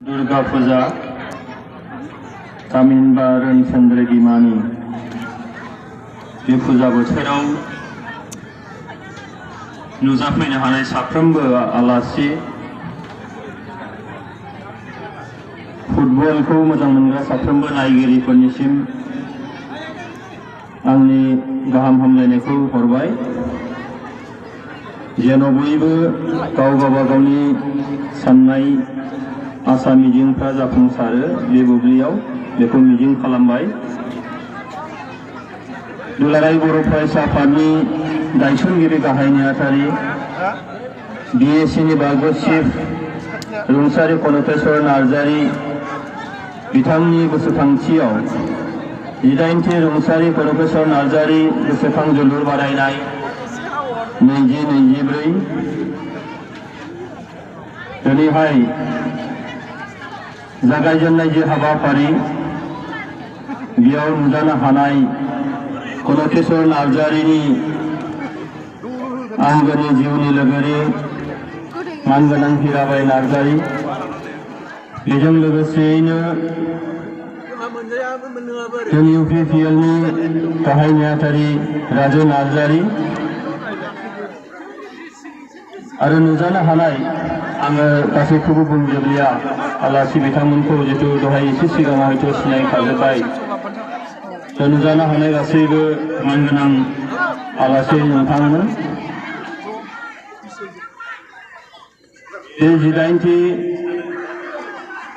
दुर्गा पूजा तामिनबा रोनचंद्र बिमानि बे फुजा बोथोराव नुजाफैनो हानाय साफ्रोमबो आलासि फुटबलखौ मोजां मोनग्रा साफ्रोमबो नायगिरिफोरनिसिम आंनि गाहाम हामलायनायखौ हरबाय। जेन' बयबो गावगावनि साननाय आसा मिजिंफ्रा जाफुंसारो बे बुब्लियाव बेखौ मिजिं खालामबाय। दुलाराय बर' फरायसा आफादनि गायसनगिरि गाहाय नेहाथारि BSc बारग' चिफ रुंसारि कनकेश्वर नार्जारि बिथांनि गोसोखांथियाव 18थि रुंसारि कनकेश्वर नार्जारि गोसोखां जोलुर बादायनाय 2024 दिनैहाय जागायजेननाय जे हाबाफारि बेयाव नुजानो हानाय कनकेश्वर नार्जारिनि आंगोनि जिउनि लोगोरि मानगोनां हिराबाई नार्जारि बेजों लोगोसेयैनो जोंनि UPPLनि गाहाय नेहाथारि राजु नार्जारि आरो नुजानो हानाय आङो गासैखौबो बुंजोबलिया आलासि बिथांमोनखौ जितु दहाय एसे सिगाङाव हयथ' सिनायखाजोब्बाय। नुजानो हानाय गासैबो मानगोनां आलासि नोंथांमोन बे 18थि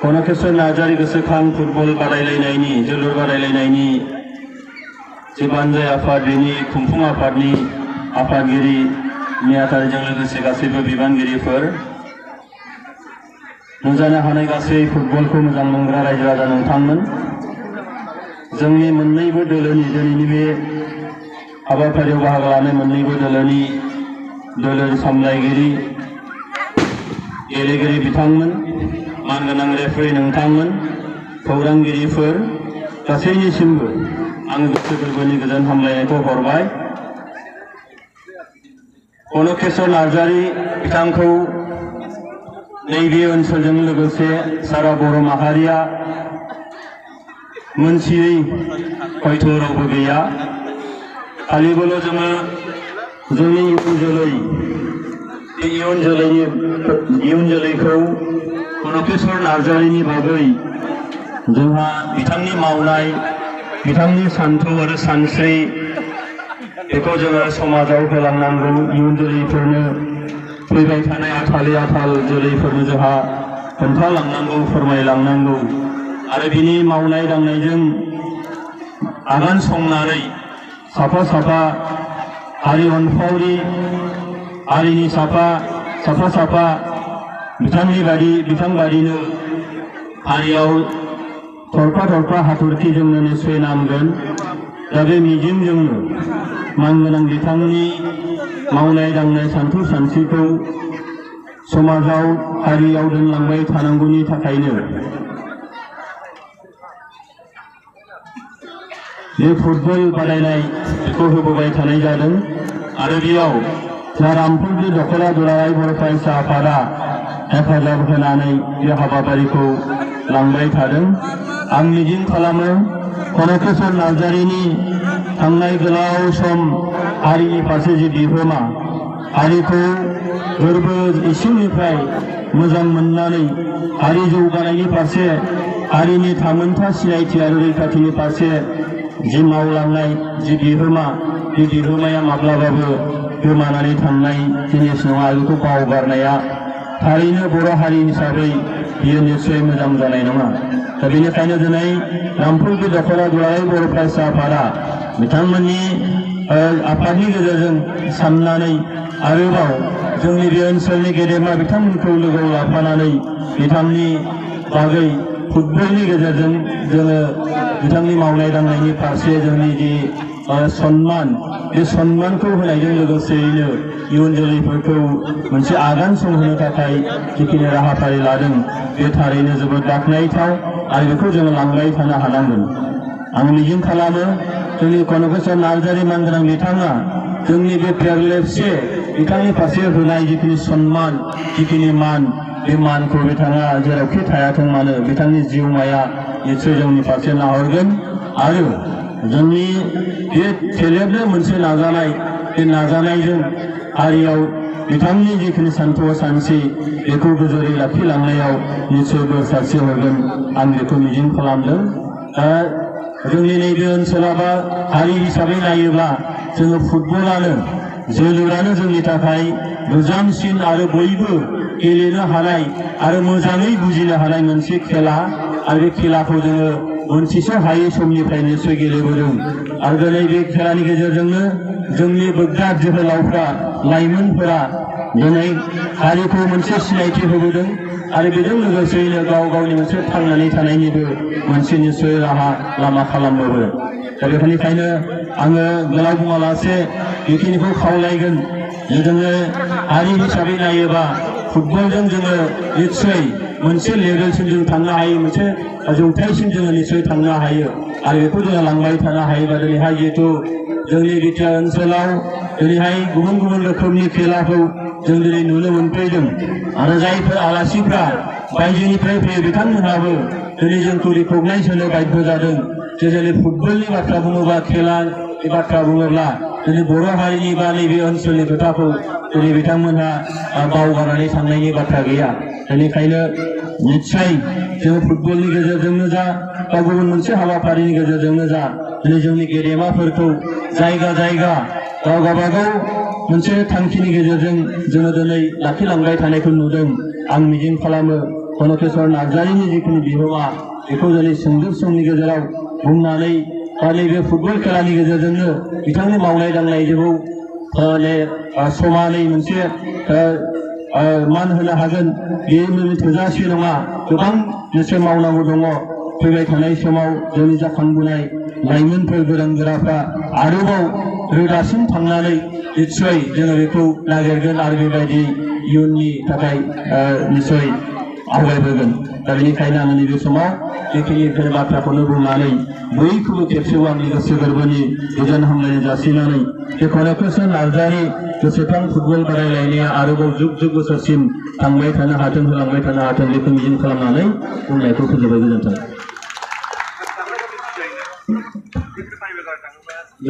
कनकेश्वर नार्जारि गोसोखां फुटबल बादायलायनायनि जोलुर बादायलायनायनि जे बानजाय आफाद बेनि खुंफुं आफादनि आफादगिरि नेहाथारिजों लोगोसे गासैबो बिबानगिरिफोर नुजानो हानाय गासै फुटबलखौ मोजां मोनग्रा रायजो राजा नोंथांमोन जोंनि मोन्नैबो दोलोनि दिनैनि बे हाबाफारियाव बाहागो लानाय मोन्नैबो दोलोनि दोलोर सामलायगिरि गेलेगिरि बिथांमोन मानगोनां रेफारि नोंथांमोन खौरांगिरिफोर गासैनिसिमबो आङो गोसो गोरबोनि गोजोन हामलायनायखौ हरबाय। कनकेश्वर नार्जारि बिथांखौ नैबे ओनसोलजों लोगोसे सारा बर' माहारिया मोनथियै हयथ' रावबो गैया। खालिबोल' जोङो जोंनि इयुन जोलैखौ कनकेश्वर नार्जारिनि बागै जोंहा बिथांनि मावनाय बिथांनि सान्थौ आरो सानस्रि बेखौ जोङो समाजाव होलांनांगौ। इयुन जोलैफोरनो फैबाय थानाय आथाल जोलैफोरनो जोंहा खोन्थालांनांगौ फोरमायलांनांगौ आरो बिनि मावनाय दांनायजों आगान संनानै साफा साफा हारि अनफावरि हारिनि साफा बिथां बादिनो हारियाव थरफा थरफा हाथरखि जोंनो निस्सय नांगोन। दा बे मिजिंजोंनो मानगोनां बिथांनि मावनाय दांनाय सान्थौ सानस्रिखौ समाजाव हारियाव दोनलांबाय थानांगौनि थाखायनो बे फुटबल बादायनाय बेखौ होबोबाय थानाय जादों आरो बेयाव जा रामफुंनि दख'रा दुलाराय बर' फरायसा आफादा हेफाजाब होनानै बे हाबाफारिखौ लांबाय थादों। आं मिजिं खालामो कनकेश्वर नार्जारिनि थांनाय गोलाव सम हारिनि फारसे जे बिहोमा हारिखौ गोरबो इसिंनिफ्राय मोजां मोननानै हारि जौगानायनि फारसे हारिनि थामोनथा सिनायथि आरो रैखाथिनि फारसे जि मावलांनाय जि बिहोमा बे बिहोमाया माब्लाबाबो गोमानानै थांनाय जिनिस नङा। बेखौ बावगारनाया थारैनो बर' हारि हिसाबै बियो निस्सय मोजां जानाय नङा। दा बेनिखायनो दिनै रामफुंनि दख'रा दुलाराय बर' फरायसा आफादा बिथांमोननि आफादनि गेजेरजों साननानै आरोबाव जोंनि बे ओनसोलनि गेदेमा बिथांमोनखौ लोगोआव लाफानानै बिथांनि बागै फुटबलनि गेजेरजों जोङो बिथांनि मावनाय दांनायनि फारसे जोंनि जि सन्मान बे सन्मानखौ होनायजों लोगोसेयैनो इयुन जोलैफोरखौ मोनसे आगान संहोनो थाखाय जिखिनि राहाफारि लादों बे थारैनो जोबोद बाख्नायथाव आरो बेखौ जोङो लांबाय थानो हानांगोन। आं मिजिं खालामो जोंनि कनकेश्वर नार्जारि मानगोनां बिथाङा जोंनि बे फेयारलेससे बिथांनि फारसे होनाय जिखिनि सन्मान जिखिनि मान बे मानखौ बिथाङा जेरावखि थायाथों मानो बिथांनि जिउमाया निश्चय जोंनि फारसे नाहरगोन आरो जोंनि बे फेलेबनो मोनसे नाजानाय बे नाजानायजों हारियाव बिथांनि जिखिनि सान्थौ सानस्रि बेखौ गोजोरै लाखिलांनायाव निश्चय बोर सारस्रि हरगोन आं बेखौ मिजिं खालामदों। जोंनि नैबे ओनसोलाव बा हारि हिसाबै नायोब्ला जोङो फुटबलानो जोलुरानो जोंनि थाखाय गोजामसिन आरो बयबो गेलेनो हानाय आरो मोजाङै बुजिनो हानाय मोनसे खेला आरो बे खेलाखौ जोङो मोनथिस' हायै समनिफ्राय निश्चय गेलेबोदों आरो दिनै बे खेलानि गेजेरजोंनो जोंनि बोग्रा जोहोलावफ्रा लाइमोनफोरा दिनै हारिखौ मोनसे सिनायथि होबोदों आरो बेजों लोगोसेयैनो गाव गावनि मोनसे थांनानै थानायनिबो मोनसे निश्चय राहा लामा खालामबोदों। दा बेनिखायनो आङो गोलाव बुङालासे बेखिनिखौ खावलायगोन जे जोङो हारि हिसाबै नायोबा फुटबलजों जोङो निश्चय मोनसे लेभेलसिम जों थांनो हायो, मोनसे जौथायसिम जोङो निश्चय थांनो हायो आरो बेखौ जोङो लांबाय थानो हायोबा दिनैहाय जिहेतु जोंनि बिटिआर ओनसोलाव दिनैहाय गुबुन गुबुन रोखोमनि खेलाखौ जों दिनै नुनो मोनफैदों आरो जायफोर आलासिफ्रा बायजोनिफ्राय फैयो बिथांमोनहाबो दिनै जोंखौ रिकगनाइज होनो बाध्य जादों जे जोंनि फुटबलनि बाथ्रा बुङोबा खेलानि बाथ्रा बुङोब्ला जोंनि बर' हारिनि बा नैबे ओनसोलनि खोथाखौ दिनै बिथांमोनहा बावगारनानै थांनायनि बाथ्रा गैया। बेनिखायनो निश्चय जोङो फुटबलनि गेजेरजोंनो जा बा गुबुन मोनसे हाबाफारिनि गेजेरजोंनो जा दिनै जोंनि गेदेमाफोरखौ जायगा जायगा गावबागाव मोनसे थांखिनि गेजेरजों जोङो दिनै लाखिलांबाय थानायखौ नुदों। आं मिजिं खालामो कनकेश्वर नार्जारिनि जिखिनि बिहोमा बेखौ दिनै सुंदब समनि गेजेराव बुंनानै बा नैबे फुटबल खेलानि गेजेरजोंनो बिथांनि मावनाय दांनायखौ समानै मोनसे मान होनो हागोन बे थोजासे नङा, गोबां निश्चय मावनांगौ दङ। फैबाय थानाय समाव जोंनि जाखांबोनाय लाइमोनफोर गोरों गोराफ्रा आरोबाव रोदासिम थांनानै निश्चय जोङो बेखौ नागिरगोन आरो बेबायदि इयुननि थाखाय निश्चय आवगायबोगोन। दा बेनिखायनो आङो नैबे समाव बेखिनि बाथ्राखौनो बुंनानै बयखौबो खेबसेबाव आंनि गोसो गोरबोनि गोजोन हामलायनाय जासिनानै बे कनकेश्वर नार्जारि गोसोखां फुटबल बादायलायनाया आरोबाव जुग जुग बोसोरसिम थांबाय थानो हाथों, होलांबाय थानो हाथों बेखौ मिजिं खालामनानै बुंनायखौ फोजोबबाय। गोजोन्थों।